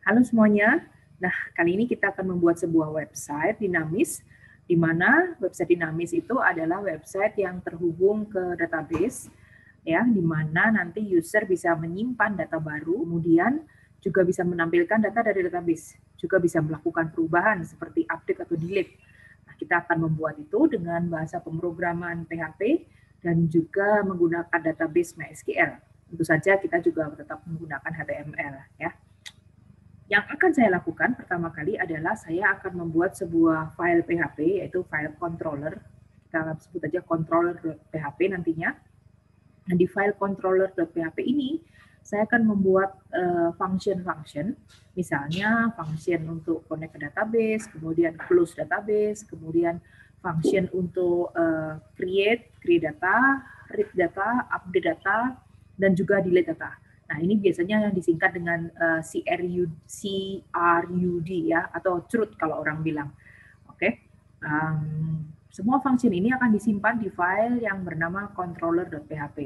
Halo semuanya. Nah, kali ini kita akan membuat sebuah website dinamis, di mana website dinamis itu adalah website yang terhubung ke database, ya, di mana nanti user bisa menyimpan data baru, kemudian juga bisa menampilkan data dari database, juga bisa melakukan perubahan seperti update atau delete. Nah, kita akan membuat itu dengan bahasa pemrograman PHP dan juga menggunakan database MySQL. Tentu saja kita juga tetap menggunakan HTML, ya. Yang akan saya lakukan pertama kali adalah saya akan membuat sebuah file PHP, yaitu file controller. Kita sebut aja controller.php nantinya. Nah, di file controller.php ini, saya akan membuat function-function, misalnya function untuk connect ke database, kemudian close database, kemudian function untuk create data, read data, update data, dan juga delete data. Nah, ini biasanya yang disingkat dengan CRUD ya, atau truth kalau orang bilang. Oke. Semua function ini akan disimpan di file yang bernama controller.php.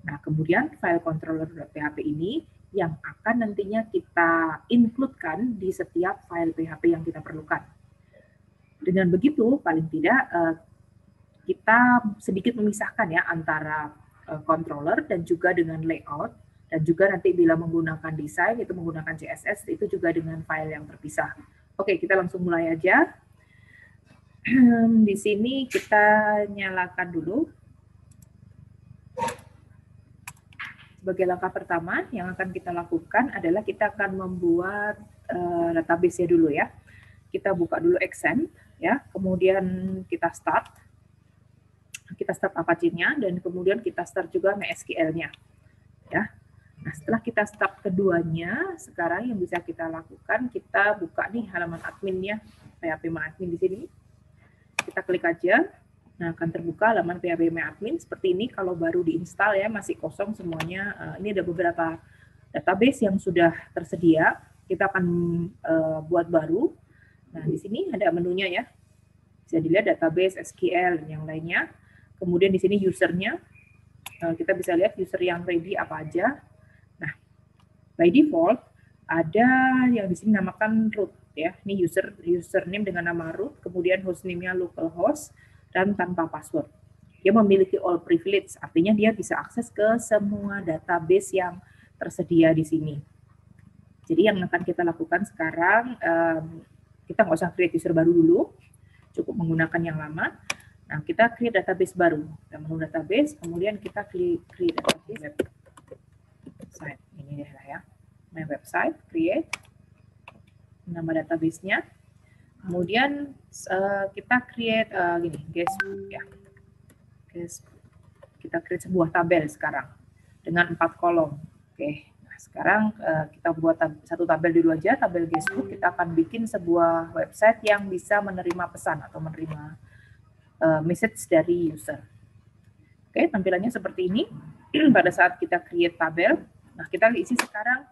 Nah, kemudian file controller.php ini yang akan nantinya kita include-kan di setiap file PHP yang kita perlukan. Dengan begitu, paling tidak kita sedikit memisahkan ya antara controller dan juga dengan layout, dan juga nanti bila menggunakan desain itu menggunakan CSS, itu juga dengan file yang terpisah. Oke, kita langsung mulai aja. Di sini kita nyalakan dulu. Sebagai langkah pertama yang akan kita lakukan adalah kita akan membuat database-nya dulu ya. Kita buka dulu Accent ya, kemudian kita start Apache-nya, dan kemudian kita start juga MySQL-nya ya. Nah, setelah kita start keduanya, sekarang yang bisa kita lakukan, kita buka nih halaman adminnya, PHP MyAdmin di sini. Kita klik aja. Nah, akan terbuka halaman PHP MyAdmin seperti ini. Kalau baru diinstal ya, masih kosong semuanya. Ini ada beberapa database yang sudah tersedia. Kita akan buat baru. Nah, di sini ada menunya ya. Bisa dilihat database, SQL, dan yang lainnya. Kemudian di sini usernya. Kita bisa lihat user yang ready apa aja. Nah, by default ada yang di sini namakan root ya. Ini username dengan nama root, kemudian hostname-nya localhost, dan tanpa password. Dia memiliki all privilege, artinya dia bisa akses ke semua database yang tersedia di sini. Jadi yang akan kita lakukan sekarang, kita nggak usah create user baru dulu, cukup menggunakan yang lama. Nah, kita create database baru. Kita menu database, kemudian kita create database website. Ini dia ya. My website, create nama database-nya. Kemudian kita create gini, guestbook ya. Guestbook. Kita create sebuah tabel sekarang dengan 4 kolom. Oke. Nah, sekarang kita buat satu tabel dulu aja, tabel guestbook. Kita akan bikin sebuah website yang bisa menerima pesan atau menerima message dari user. Oke, tampilannya seperti ini. Pada saat kita create tabel, nah kita isi sekarang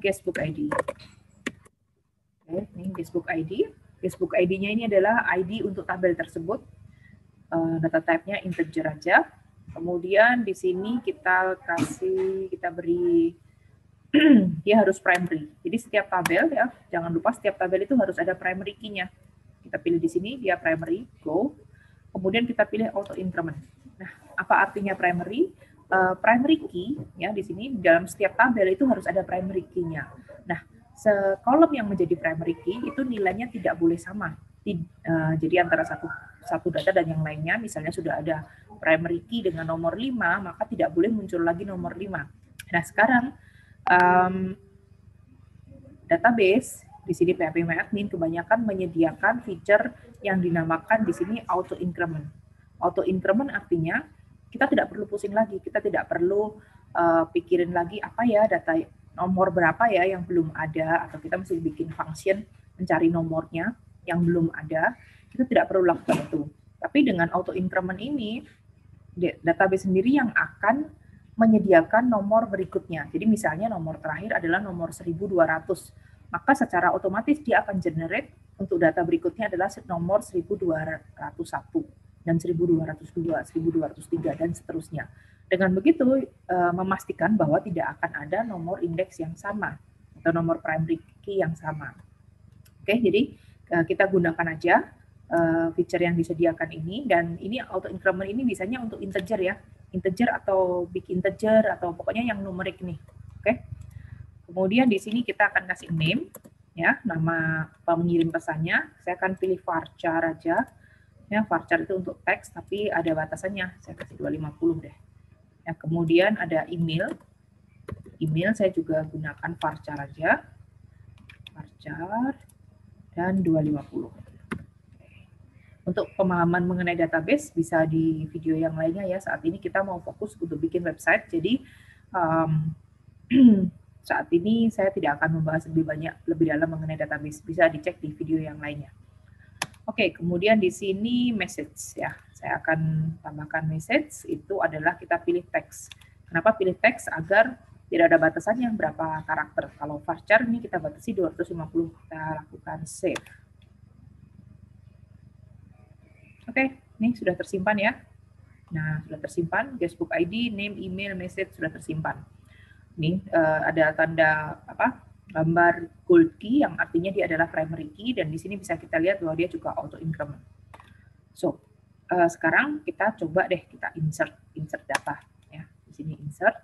guestbook ID. Oke, ini guestbook ID. Guestbook ID-nya ini adalah ID untuk tabel tersebut. Data type-nya integer aja. Kemudian di sini kita beri dia harus primary. Jadi setiap tabel ya, jangan lupa setiap tabel itu harus ada primary key-nya. Kita pilih di sini dia primary, go. Kemudian kita pilih auto increment. Nah, apa artinya primary? Primary key ya di sini dalam setiap tabel itu harus ada primary key-nya. Nah, sekolom yang menjadi primary key itu nilainya tidak boleh sama. Jadi antara satu data dan yang lainnya, misalnya sudah ada primary key dengan nomor 5, maka tidak boleh muncul lagi nomor 5. Nah, sekarang database di sini PHP MyAdmin kebanyakan menyediakan feature yang dinamakan di sini auto increment. Auto increment artinya kita tidak perlu pusing lagi, kita tidak perlu pikirin lagi apa ya data nomor berapa ya yang belum ada, atau kita mesti bikin function mencari nomornya yang belum ada. Kita tidak perlu lakukan itu. Tapi dengan auto increment ini, database sendiri yang akan menyediakan nomor berikutnya. Jadi misalnya nomor terakhir adalah nomor 1200. Maka secara otomatis dia akan generate untuk data berikutnya adalah nomor 1201 dan 1202, 1203 dan seterusnya. Dengan begitu memastikan bahwa tidak akan ada nomor indeks yang sama. atau nomor primary key yang sama. Oke, jadi kita gunakan aja feature yang disediakan ini, dan ini auto increment ini biasanya untuk integer ya, integer atau big integer atau pokoknya yang numerik nih. Oke. Kemudian di sini kita akan kasih name ya, nama pengirim pesannya. Saya akan pilih varchar aja. Ya, varchar itu untuk teks tapi ada batasannya. Saya kasih 250 deh. Ya, kemudian ada email. Email saya juga gunakan varchar aja. Varchar dan 250. Untuk pemahaman mengenai database bisa di video yang lainnya ya. Saat ini kita mau fokus untuk bikin website. Jadi saat ini saya tidak akan membahas lebih dalam mengenai database. Bisa dicek di video yang lainnya. Oke, kemudian di sini message ya. Saya akan tambahkan message, itu adalah kita pilih teks. Kenapa pilih teks? Agar tidak ada batasannya berapa karakter. Kalau varchar ini kita batasi 250, kita lakukan save. Oke, ini sudah tersimpan ya. Nah, sudah tersimpan, guestbook ID, name, email, message sudah tersimpan. Ini ada tanda gambar gold key yang artinya dia adalah primary key, dan di sini bisa kita lihat bahwa dia juga auto increment. So, sekarang kita coba deh kita insert data ya. Di sini insert.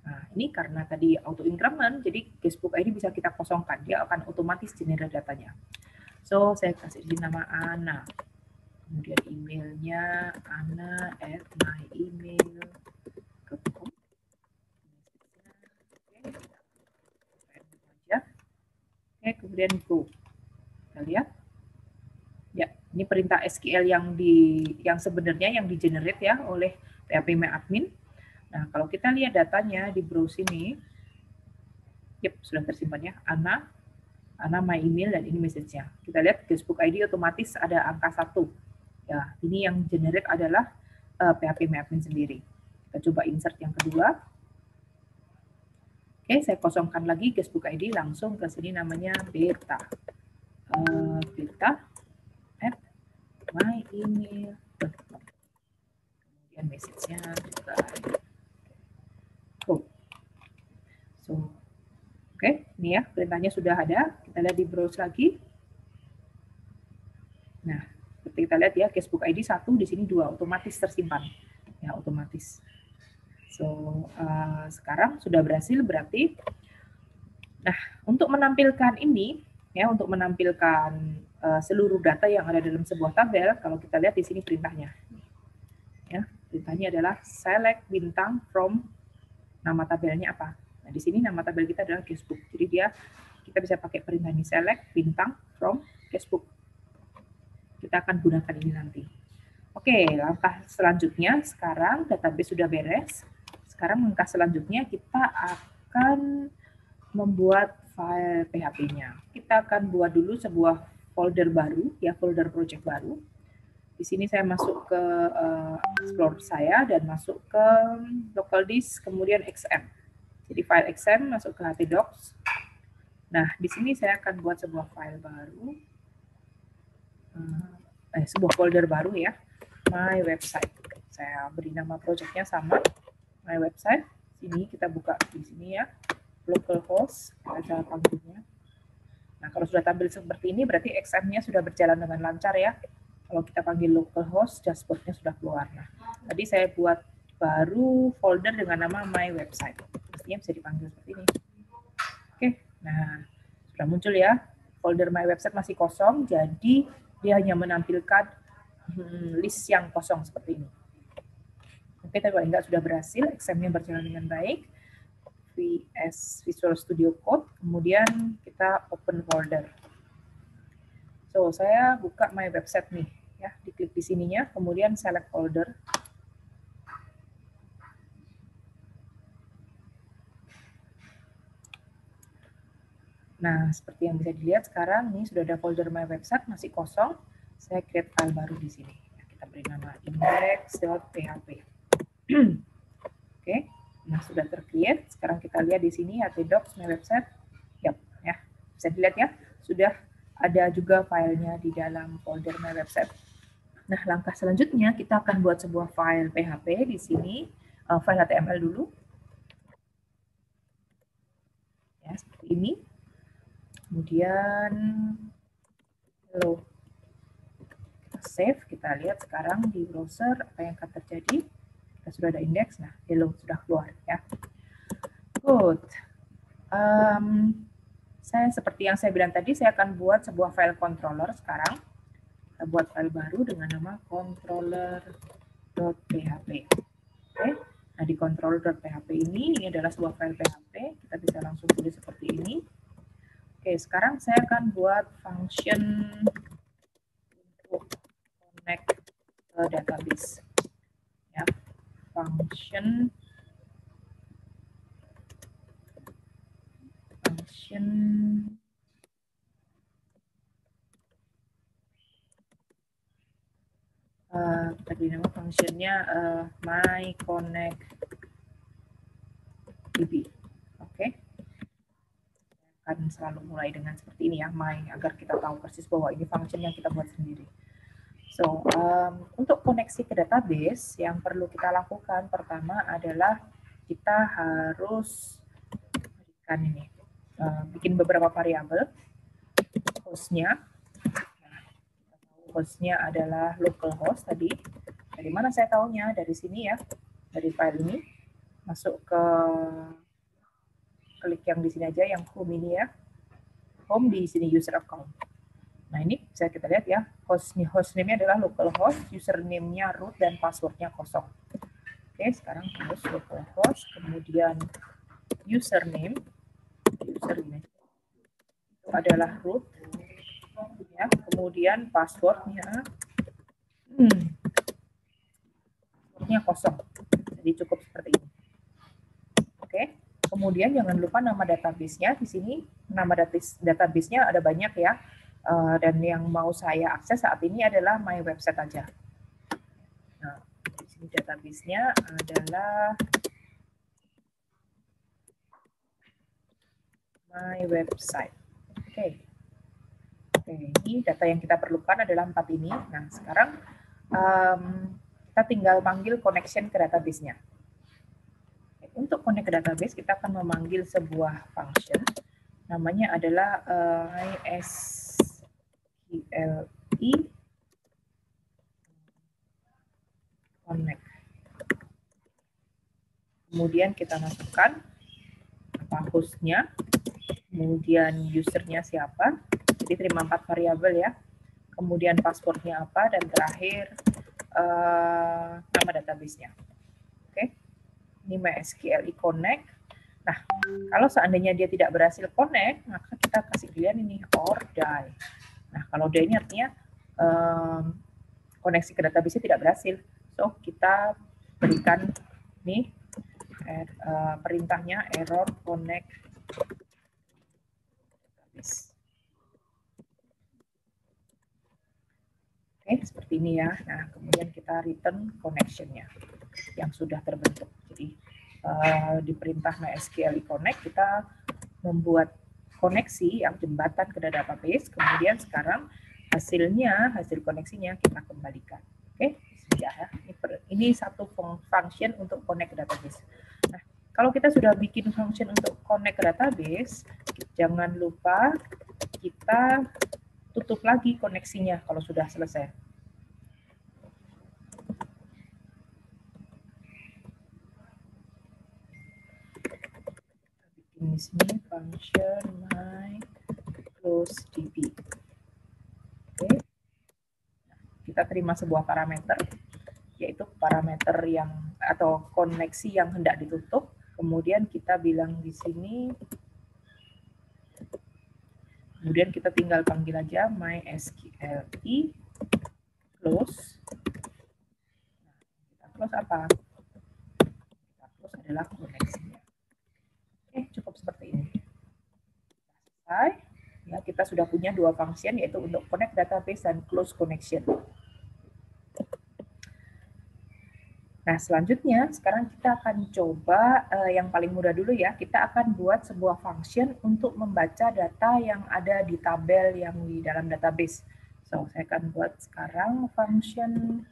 Nah, ini karena tadi auto increment, jadi guestbook ID bisa kita kosongkan, dia akan otomatis generate datanya. So, saya kasih di nama Ana. Kemudian emailnya ana@myemail.com. Oke, kemudian go. Kita lihat. Ya, ini perintah SQL yang sebenarnya yang di-generate ya oleh PHP MyAdmin. Nah, kalau kita lihat datanya di browse ini, yep, sudah tersimpan ya, Ana my email, dan ini message-nya. Kita lihat guestbook ID otomatis ada angka 1. Ya, ini yang generate adalah PHP MyAdmin sendiri. Kita coba insert yang kedua. Oke, saya kosongkan lagi guestbook ID, langsung ke sini namanya beta. beta@myemail.com. Kemudian message-nya juga. So, oke, ini ya perintahnya sudah ada. Kita lihat di browse lagi. Nah, seperti kita lihat ya, guestbook ID 1, di sini 2, otomatis tersimpan. Ya, otomatis. So, sekarang sudah berhasil berarti. Nah, untuk menampilkan ini, ya, untuk menampilkan seluruh data yang ada dalam sebuah tabel, kalau kita lihat di sini perintahnya. Ya, perintahnya adalah select bintang from nama tabelnya apa. Nah, di sini nama tabel kita adalah guestbook. Jadi kita bisa pakai perintah ini, select bintang from guestbook. Kita akan gunakan ini nanti. Oke, langkah selanjutnya sekarang database sudah beres. Sekarang langkah selanjutnya kita akan membuat file PHP-nya. Kita akan buat dulu sebuah folder baru, ya, folder project baru. Di sini saya masuk ke Explorer saya dan masuk ke local disk, kemudian XM. Jadi file XM masuk ke htdocs. Nah, di sini saya akan buat sebuah file baru, sebuah folder baru ya, my website. Saya beri nama projectnya sama, my website. Sini kita buka di sini ya, localhost, kita panggilnya. Nah, kalau sudah tampil seperti ini, berarti XM-nya sudah berjalan dengan lancar ya. Kalau kita panggil localhost, dashboard-nya sudah keluar. Nah, tadi saya buat baru folder dengan nama my website. Mestinya bisa dipanggil seperti ini. Oke, nah sudah muncul ya. Folder my website masih kosong, jadi dia hanya menampilkan list yang kosong seperti ini. Oke, tapi paling enggak sudah berhasil, XM-nya berjalan dengan baik. VS Visual Studio Code, kemudian kita open folder. So, saya buka my website nih, ya, diklik di sininya, kemudian select folder. Nah, seperti yang bisa dilihat sekarang, ini sudah ada folder my website, masih kosong. Saya create file baru di sini. Kita beri nama index.php. Oke, nah sudah tercreate. Sekarang kita lihat di sini htdocs my website. Yap, ya, bisa dilihat ya, sudah ada juga filenya di dalam folder my website. Nah, langkah selanjutnya kita akan buat sebuah file PHP di sini, file HTML dulu. Ya, seperti ini. Kemudian hello, kita save, kita lihat sekarang di browser apa yang akan terjadi. Kita sudah ada indeks, nah hello sudah keluar ya. Good. Seperti yang saya bilang tadi, saya akan buat sebuah file controller sekarang. Kita buat file baru dengan nama controller.php. Oke. Nah, di controller.php ini adalah sebuah file PHP. Kita bisa langsung tulis seperti ini. Oke, sekarang saya akan buat function untuk connect ke database. Ya, function tadi nama functionnya my connect db. Oke, akan selalu mulai dengan seperti ini ya, my, agar kita tahu persis bahwa ini function yang kita buat sendiri. So, untuk koneksi ke database yang perlu kita lakukan pertama adalah kita harus berikan ini, bikin beberapa variabel. Hostnya, hostnya adalah localhost tadi. Dari mana saya tahunya? Dari sini ya, dari file ini. Masuk ke klik yang di sini aja, yang home ini ya. Home di sini user account. Nah ini bisa kita lihat ya, hostname-nya adalah localhost, username-nya root, dan passwordnya kosong. Oke, sekarang terus localhost, kemudian username, itu adalah root, ya, kemudian passwordnya kosong, jadi cukup seperti ini. Oke, kemudian jangan lupa nama database-nya. Di sini nama database-nya ada banyak ya. Dan yang mau saya akses saat ini adalah my website aja. Nah, di sini database-nya adalah my website. Oke. Oke, ini data yang kita perlukan adalah 4 ini. Nah, sekarang kita tinggal panggil connection ke database-nya. Untuk connect ke database, kita akan memanggil sebuah function. Namanya adalah mysqli connect. Kemudian kita masukkan apa hostnya, kemudian usernya siapa, jadi terima 4 variabel ya, kemudian passwordnya apa, dan terakhir nama database-nya. Oke, ini MySQLi connect. Nah, kalau seandainya dia tidak berhasil connect, maka kita kasih pilihan ini or die. Nah, kalau die ini artinya koneksi ke database tidak berhasil. So, kita berikan nih perintahnya error connect database. Oke, seperti ini ya. Nah, kemudian kita return connection-nya yang sudah terbentuk. Jadi, di perintah MySQLi connect, kita membuat koneksi yang jembatan ke database, kemudian sekarang hasil koneksinya kita kembalikan. Oke, sudah ya. Ini satu function untuk connect ke database. Nah, kalau kita sudah bikin function untuk connect ke database, jangan lupa kita tutup lagi koneksinya kalau sudah selesai. Bikin di sini function my close db. Oke. Kita terima sebuah parameter, yaitu parameter yang atau koneksi yang hendak ditutup. Kemudian kita bilang di sini, kemudian kita tinggal panggil aja mysqli close. Nah, kita close apa? Kita close adalah koneksinya. Oke, cukup seperti ini. Selesai. Ya, kita sudah punya 2 function, yaitu untuk connect database dan close connection. Nah, selanjutnya sekarang kita akan coba yang paling mudah dulu ya. Kita akan buat sebuah function untuk membaca data yang ada di tabel yang di dalam database. So, saya akan buat sekarang function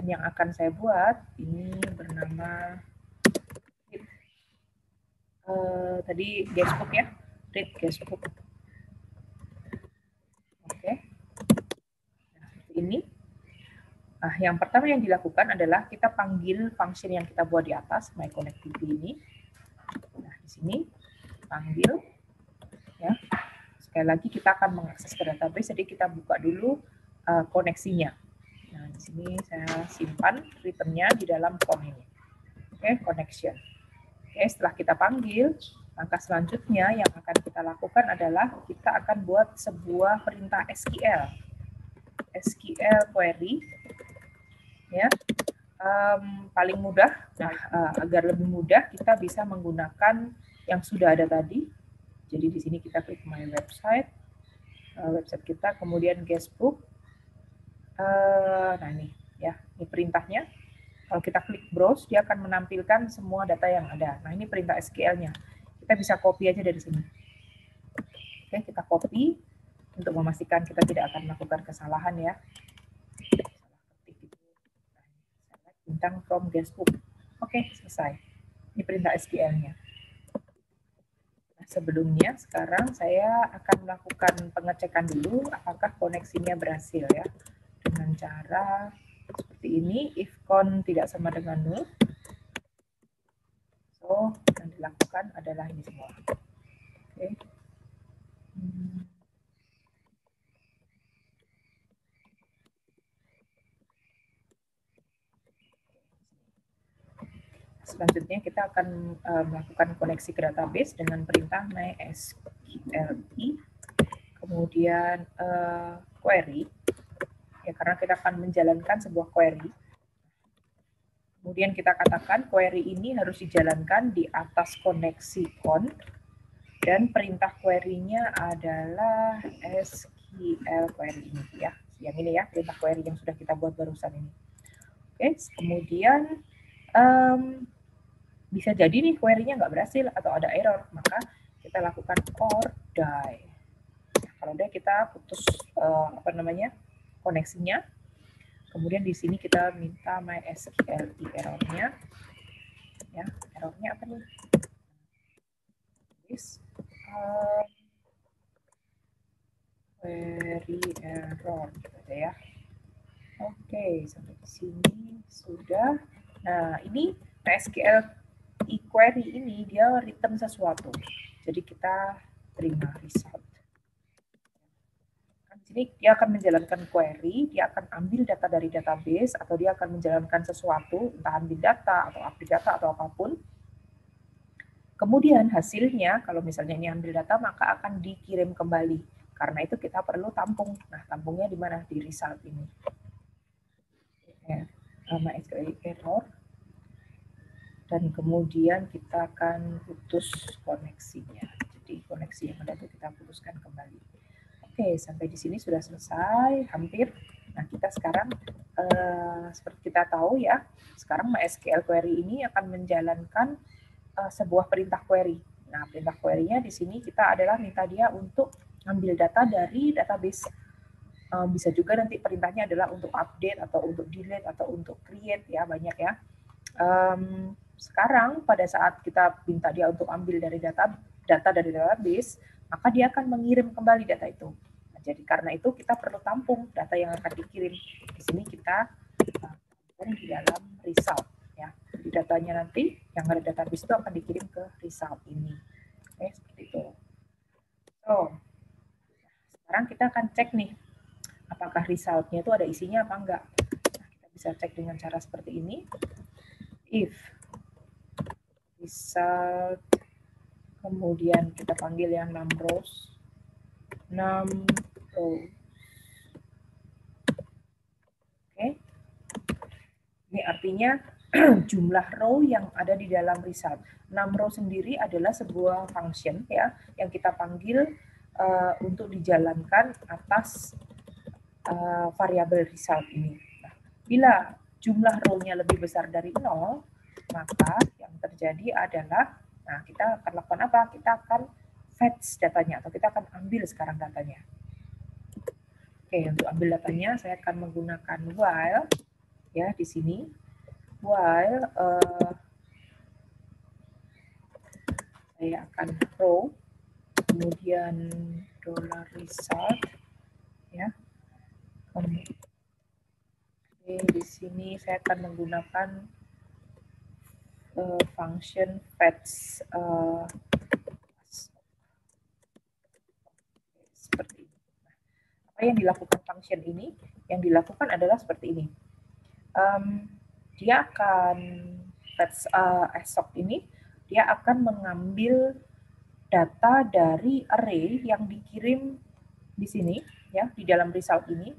function yang akan saya buat ini bernama tadi guestbook ya, read guestbook. Oke. Nah, seperti ini. Nah, yang pertama yang dilakukan adalah kita panggil function yang kita buat di atas, myConnectDB ini. Nah, di sini panggil ya. Sekali lagi kita akan mengakses ke database, jadi kita buka dulu koneksinya. Nah, di sini saya simpan returnnya di dalam con ini. Oke, connection. Oke, setelah kita panggil, langkah selanjutnya yang akan kita lakukan adalah kita akan buat sebuah perintah SQL query, ya. Paling mudah, agar lebih mudah kita bisa menggunakan yang sudah ada tadi. Jadi di sini kita klik my website, website kita, kemudian guestbook. Nah ini ya, ini perintahnya. Kalau kita klik browse, dia akan menampilkan semua data yang ada. Nah ini perintah SQL-nya. Kita bisa copy aja dari sini. Oke, kita copy untuk memastikan kita tidak akan melakukan kesalahan ya. Bintang from guestbook. Oke, selesai. Ini perintah SQL-nya. Nah, sebelumnya, sekarang saya akan melakukan pengecekan dulu apakah koneksinya berhasil ya. Dengan cara seperti ini, if con tidak sama dengan null. So, yang dilakukan adalah ini semua. Oke. Selanjutnya kita akan melakukan koneksi ke database dengan perintah mysqli, kemudian query, ya karena kita akan menjalankan sebuah query. Kemudian kita katakan query ini harus dijalankan di atas koneksi con, dan perintah query-nya adalah SQL query ini ya, yang ini ya, perintah query yang sudah kita buat barusan ini. Oke, kemudian bisa jadi nih query-nya nggak berhasil atau ada error, maka kita lakukan or die. Nah, kalau die kita putus koneksinya. Kemudian di sini kita minta mysqli errornya. Ya, errornya apa nih? Query error gitu ya. Oke, sampai di sini sudah. Nah, ini MySQL query ini dia return sesuatu. Jadi kita terima result. Di sini dia akan menjalankan query, dia akan ambil data dari database, atau dia akan menjalankan sesuatu, entah ambil data, atau update data, atau apapun. Kemudian hasilnya, kalau misalnya ini ambil data, maka akan dikirim kembali. Karena itu kita perlu tampung. Nah, tampungnya di mana? Di result ini. Ya, MySQL error. Dan kemudian kita akan putus koneksinya. Jadi koneksi yang ada itu kita putuskan kembali. Oke, sampai di sini sudah selesai, hampir. Nah, kita sekarang, seperti kita tahu ya, sekarang MySQL query ini akan menjalankan sebuah perintah query. Nah, perintah query-nya di sini kita adalah minta dia untuk ambil data dari database. Bisa juga nanti perintahnya adalah untuk update, atau untuk delete, atau untuk create, ya, banyak ya. Sekarang, pada saat kita minta dia untuk ambil dari data dari database, maka dia akan mengirim kembali data itu. Nah, jadi karena itu kita perlu tampung data yang akan dikirim. Di sini kita di dalam result ya. Di datanya nanti yang ada database itu akan dikirim ke result ini. Oke, seperti itu. So, sekarang kita akan cek nih apakah resultnya itu ada isinya apa enggak. Nah, kita bisa cek dengan cara seperti ini. If result, kemudian kita panggil yang num rows. Oke. Ini artinya jumlah row yang ada di dalam result. Num row sendiri adalah sebuah function ya yang kita panggil untuk dijalankan atas variabel result ini. Nah, bila jumlah row-nya lebih besar dari 0, maka yang terjadi adalah, nah kita akan lakukan apa? Kita akan fetch datanya, atau kita akan ambil sekarang datanya. Oke, untuk ambil datanya saya akan menggunakan while. ya di sini, while saya akan row, kemudian $result, ya. Oke, di sini saya akan menggunakan function fetch seperti ini. Apa yang dilakukan function ini? Yang dilakukan adalah seperti ini. Dia akan fetch assoc ini, dia akan mengambil data dari array yang dikirim di sini, ya, di dalam result ini.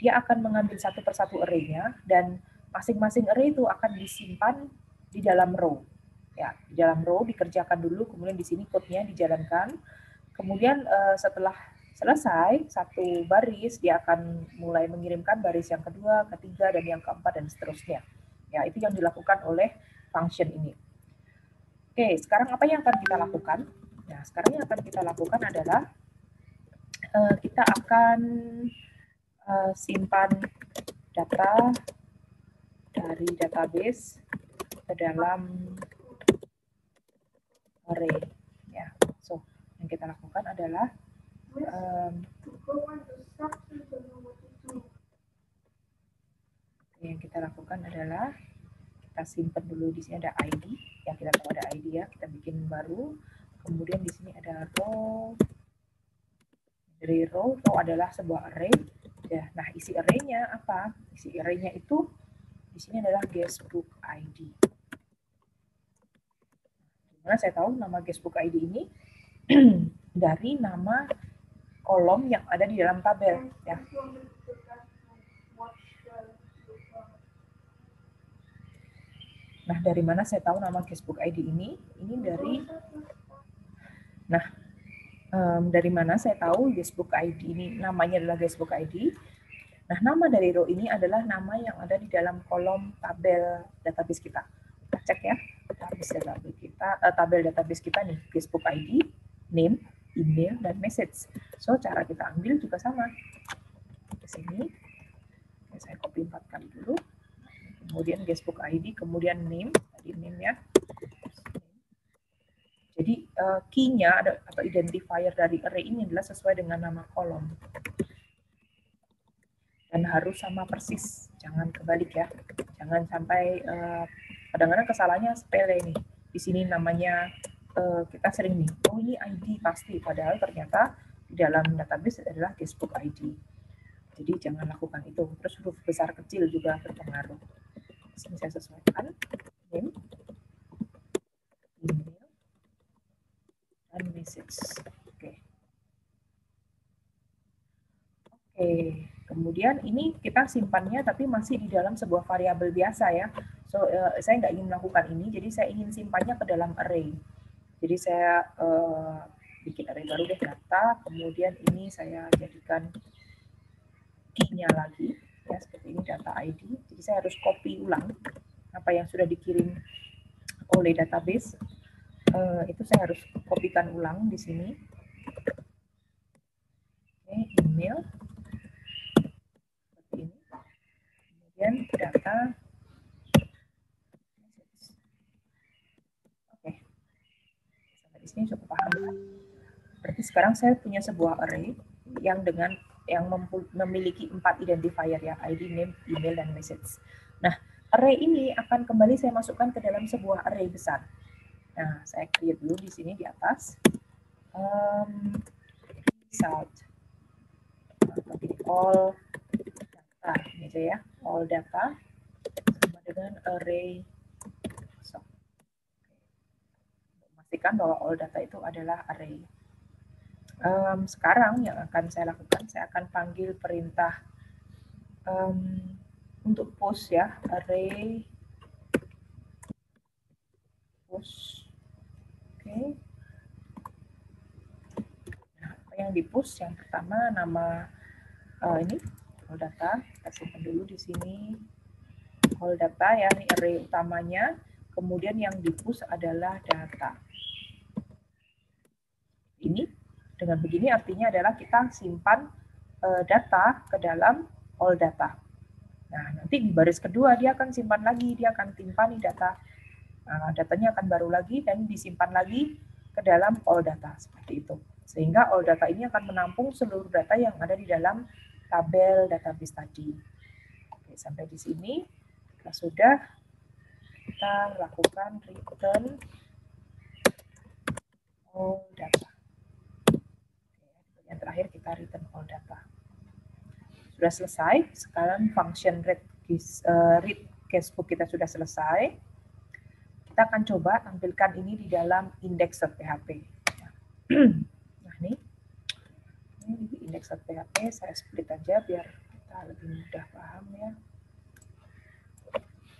Dia akan mengambil satu persatu array-nya, dan masing-masing array itu akan disimpan di dalam row. Ya, di dalam row dikerjakan dulu, kemudian di sini code-nya dijalankan. Kemudian setelah selesai satu baris, dia akan mulai mengirimkan baris yang kedua, ketiga, dan yang keempat, dan seterusnya. Ya, itu yang dilakukan oleh function ini. Oke, sekarang apa yang akan kita lakukan? Nah, sekarang yang akan kita lakukan adalah kita akan simpan data dari database ke dalam array. Ya, so yang kita lakukan adalah kita simpan dulu. Di sini ada ID, yang kita tahu ada ID, ya, kita bikin baru. Kemudian di sini ada row. Dari row adalah sebuah array. Ya, nah isi array-nya apa? Isi array-nya itu di sini adalah guestbook ID. Dimana saya tahu nama guestbook ID ini dari nama kolom yang ada di dalam tabel, ya. Nah, dari mana saya tahu nama guestbook ID ini? Ini dari, nah, dari mana saya tahu guestbook ID ini namanya adalah guestbook ID? Nah, nama dari row ini adalah nama yang ada di dalam kolom tabel database kita. Kita cek ya, tabel database kita nih, guestbook ID, name, email, dan message. So, cara kita ambil juga sama. Di sini, saya copy 4 kali dulu. Kemudian guestbook ID, kemudian name, tadi name ya. Jadi key-nya atau identifier dari array ini adalah sesuai dengan nama kolom. Dan harus sama persis, jangan kebalik ya. Jangan sampai kadang-kadang kesalahannya sepele nih. Di sini namanya kita sering nih, oh ini ID pasti, padahal ternyata di dalam database adalah guestbook ID. Jadi jangan lakukan itu. Terus huruf besar kecil juga berpengaruh. Di sini saya sesuaikan name, email, dan message. Oke, kemudian ini kita simpannya tapi masih di dalam sebuah variabel biasa ya. So, saya nggak ingin melakukan ini, jadi saya ingin simpannya ke dalam array. Jadi saya bikin array baru deh, data, kemudian ini saya jadikan key-nya lagi, ya seperti ini, data ID. Jadi saya harus copy ulang apa yang sudah dikirim oleh database. Itu saya harus kopikan ulang di sini. Oke, email. Kemudian data. Oke, sampai di sini cukup paham. Berarti sekarang saya punya sebuah array yang memiliki 4 identifier ya, ID, name, email, dan message. Nah, array ini akan kembali saya masukkan ke dalam sebuah array besar. Nah, saya create dulu di sini di atas. Result. All data, ini aja ya. All data sama dengan array. So, memastikan bahwa all data itu adalah array. Sekarang yang akan saya lakukan, saya akan panggil perintah untuk post ya, array post. Oke. Nah, apa yang di post? Yang pertama nama ini all data, kita simpan dulu di sini. All data ya, ini array utamanya. Kemudian yang di post adalah data. Ini dengan begini artinya adalah kita simpan data ke dalam all data. Nah, nanti di baris kedua dia akan simpan lagi, dia akan timpani data. Datanya akan baru lagi dan disimpan lagi ke dalam all data seperti itu. Sehingga all data ini akan menampung seluruh data yang ada di dalam tabel database tadi. Oke, sampai di sini kita sudah lakukan return all data. Yang terakhir kita return all data. Sudah selesai. Sekarang function read casebook kita sudah selesai. Kita akan coba tampilkan ini di dalam index.php. Nah, ini di index.php saya split aja biar kita lebih mudah paham ya.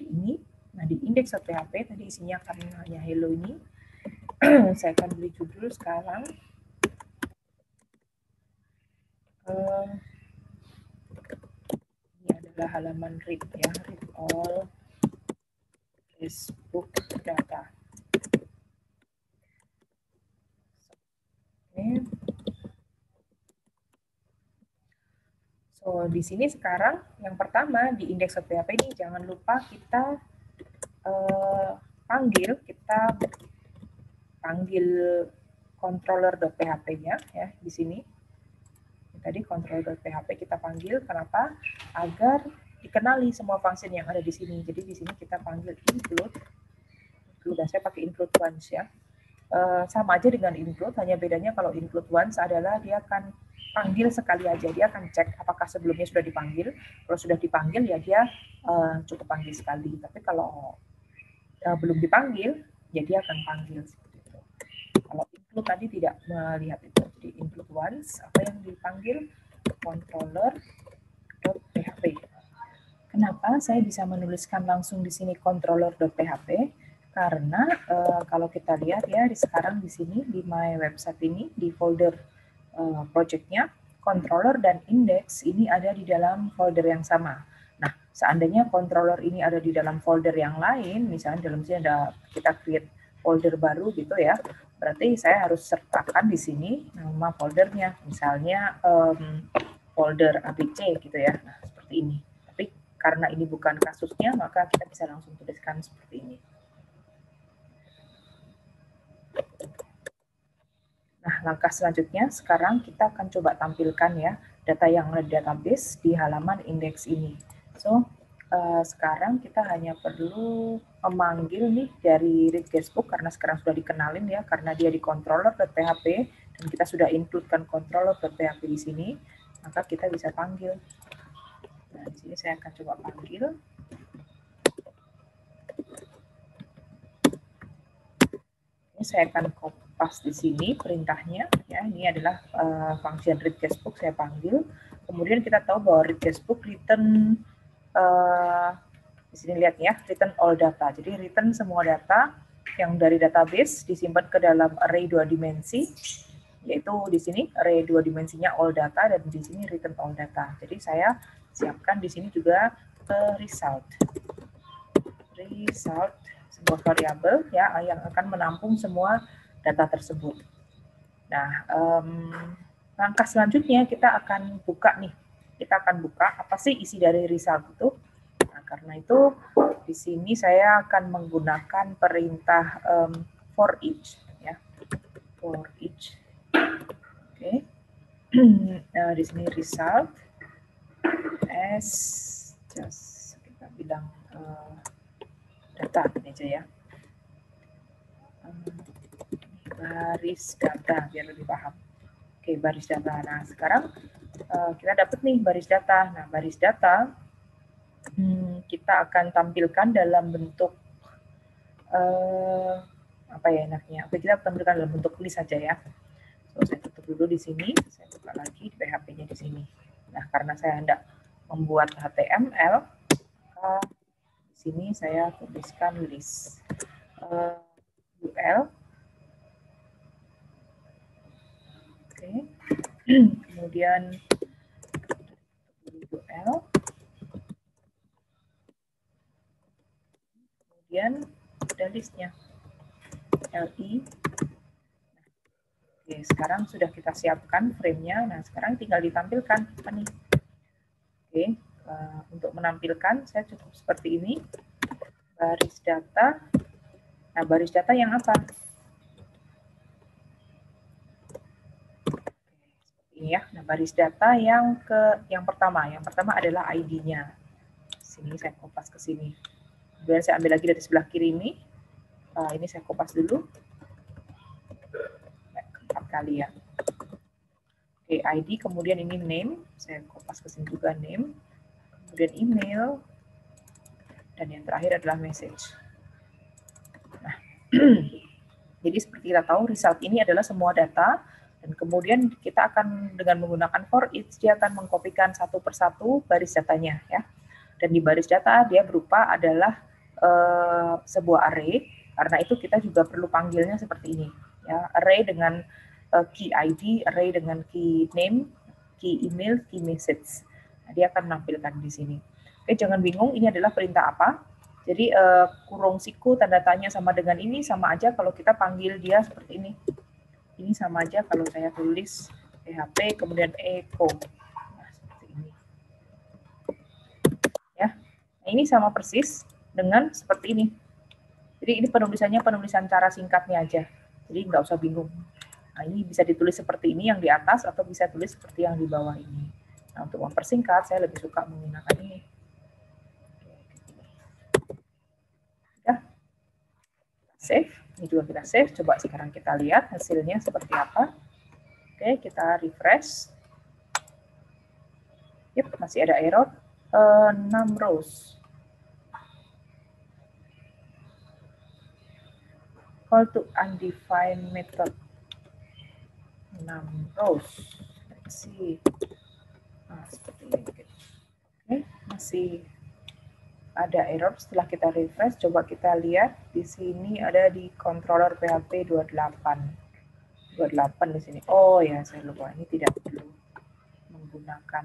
Ini, nah di index.php tadi isinya akan hanya hello ini. Saya akan beri judul sekarang. Ini adalah halaman read ya, read all Facebook data. Oke. So, di sini sekarang yang pertama di index.php ini jangan lupa kita panggil controller.php-nya ya di sini. Tadi controller.php kita panggil, kenapa? Agar dikenali semua function yang ada di sini. Jadi di sini kita panggil include, dan saya pakai include once ya. Sama aja dengan include, hanya bedanya kalau include once adalah dia akan panggil sekali aja, dia akan cek apakah sebelumnya sudah dipanggil. Kalau sudah dipanggil ya dia cukup panggil sekali. Tapi kalau belum dipanggil, ya dia akan panggil seperti itu. Kalau include tadi tidak melihat itu, jadi include once, apa yang dipanggil controller.php. Kenapa saya bisa menuliskan langsung di sini controller.php? Karena kalau kita lihat ya sekarang di sini di my website ini di folder projectnya controller dan index ini ada di dalam folder yang sama. Nah, seandainya controller ini ada di dalam folder yang lain, misalnya dalam sini ada kita create folder baru gitu ya, berarti saya harus sertakan di sini nama foldernya, misalnya folder ABC gitu ya. Nah, seperti ini. Tapi karena ini bukan kasusnya, maka kita bisa langsung tuliskan seperti ini. Nah, langkah selanjutnya sekarang kita akan coba tampilkan ya data yang ada di database di halaman indeks ini. So, sekarang kita hanya perlu memanggil nih dari read casebook karena sekarang sudah dikenalin ya, karena dia di controller.php dan kita sudah includekan controller.php di sini, maka kita bisa panggil. Nah, di sini saya akan coba panggil. Ini saya akan kopas di sini perintahnya ya. Ini adalah function read casebook saya panggil. Kemudian kita tahu bahwa read casebook return di sini lihat ya, return all data. Jadi return semua data yang dari database disimpan ke dalam array 2 dimensi, yaitu di sini array 2 dimensinya all data dan di sini return all data. Jadi saya siapkan di sini juga result sebuah variabel ya yang akan menampung semua data tersebut. Nah, langkah selanjutnya kita akan buka nih. Kita akan buka apa sih isi dari result itu. Nah, karena itu di sini saya akan menggunakan perintah for each ya. For each. Oke. Nah, di sini result as just kita bilang data ini aja ya. Baris data biar lebih paham. Oke, baris data. Nah, sekarang kita dapat nih baris data. Nah, baris data kita akan tampilkan dalam bentuk apa ya enaknya? Oke, kita tampilkan dalam bentuk list saja ya. So, saya tutup dulu di sini, saya buka lagi PHP-nya di sini. Nah, karena saya hendak membuat HTML, maka di sini saya tuliskan list UL. Oke. Kemudian UL. Kemudian ada listnya. LI. Oke, sekarang sudah kita siapkan frame-nya. Nah, sekarang tinggal ditampilkan apa nih? Oke, untuk menampilkan, saya cukup seperti ini, baris data. Nah, baris data yang apa? Ini ya. Nah, baris data yang pertama adalah ID-nya. Sini saya kopas ke sini. Kemudian saya ambil lagi dari sebelah kiri ini. Ini saya kopas dulu. 4 kali ya. Oke, ID, kemudian ini name, saya kopas ke sini juga name, kemudian email, dan yang terakhir adalah message. Nah, jadi seperti kita tahu, result ini adalah semua data, dan kemudian kita akan dengan menggunakan for each, dia akan mengkopikan satu persatu baris datanya, ya. Dan di baris data dia berupa adalah sebuah array, karena itu kita juga perlu panggilnya seperti ini, ya, array dengan key ID, array dengan key name, key email, key message. Nah, dia akan menampilkan di sini. Oke, jangan bingung, ini adalah perintah apa. Jadi kurung siku tanda tanya sama dengan ini sama aja kalau kita panggil dia seperti ini. Ini sama aja kalau saya tulis PHP kemudian echo. Nah, seperti ini. Ya. Nah, ini sama persis dengan seperti ini. Jadi ini penulisannya penulisan cara singkatnya aja. Jadi nggak usah bingung. Nah, ini bisa ditulis seperti ini yang di atas atau bisa tulis seperti yang di bawah ini. Nah, untuk mempersingkat, saya lebih suka menggunakan ini. Ya. Save. Ini juga kita save. Coba sekarang kita lihat hasilnya seperti apa. Oke, kita refresh. Yep, masih ada error. 6 rows. Call to undefined method. 6 rows. Let's see. Nah, seperti ini. Oke, masih ada error setelah kita refresh. Coba kita lihat di sini ada di controller PHP 28 di sini. Oh ya, saya lupa, ini tidak perlu menggunakan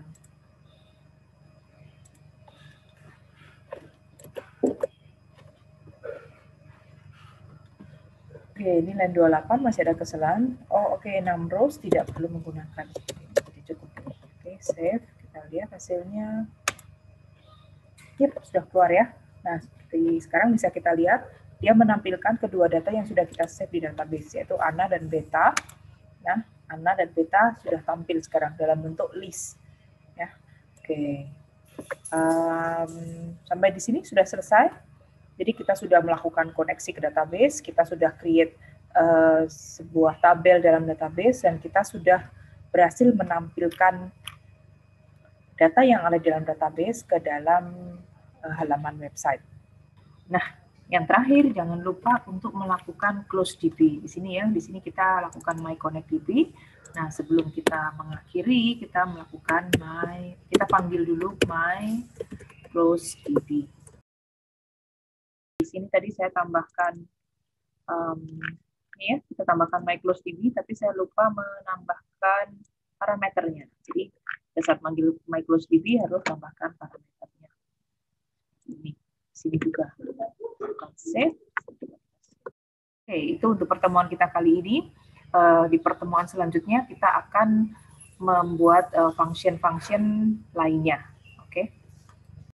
oke, ini line 28 masih ada kesalahan. Oh, oke, 6 rows tidak perlu menggunakan. Jadi cukup. Oke, save. Kita lihat hasilnya. Yep, sudah keluar ya. Nah, seperti sekarang bisa kita lihat, dia menampilkan kedua data yang sudah kita save di database, yaitu ANA dan beta. Ya, ANA dan beta sudah tampil sekarang dalam bentuk list. Ya, oke. Sampai di sini sudah selesai. Jadi kita sudah melakukan koneksi ke database, kita sudah create sebuah tabel dalam database, dan kita sudah berhasil menampilkan data yang ada di dalam database ke dalam halaman website. Nah, yang terakhir jangan lupa untuk melakukan close DB. Di sini ya, di sini kita lakukan my connect DB. Nah, sebelum kita mengakhiri, kita melakukan kita panggil dulu my close DB. Di sini tadi saya tambahkan ini ya, kita tambahkan my close DB, tapi saya lupa menambahkan parameternya. Jadi saat manggil my close DB harus tambahkan parameternya. Ini sini juga. Save. Oke, itu untuk pertemuan kita kali ini. Di pertemuan selanjutnya kita akan membuat function-function lainnya.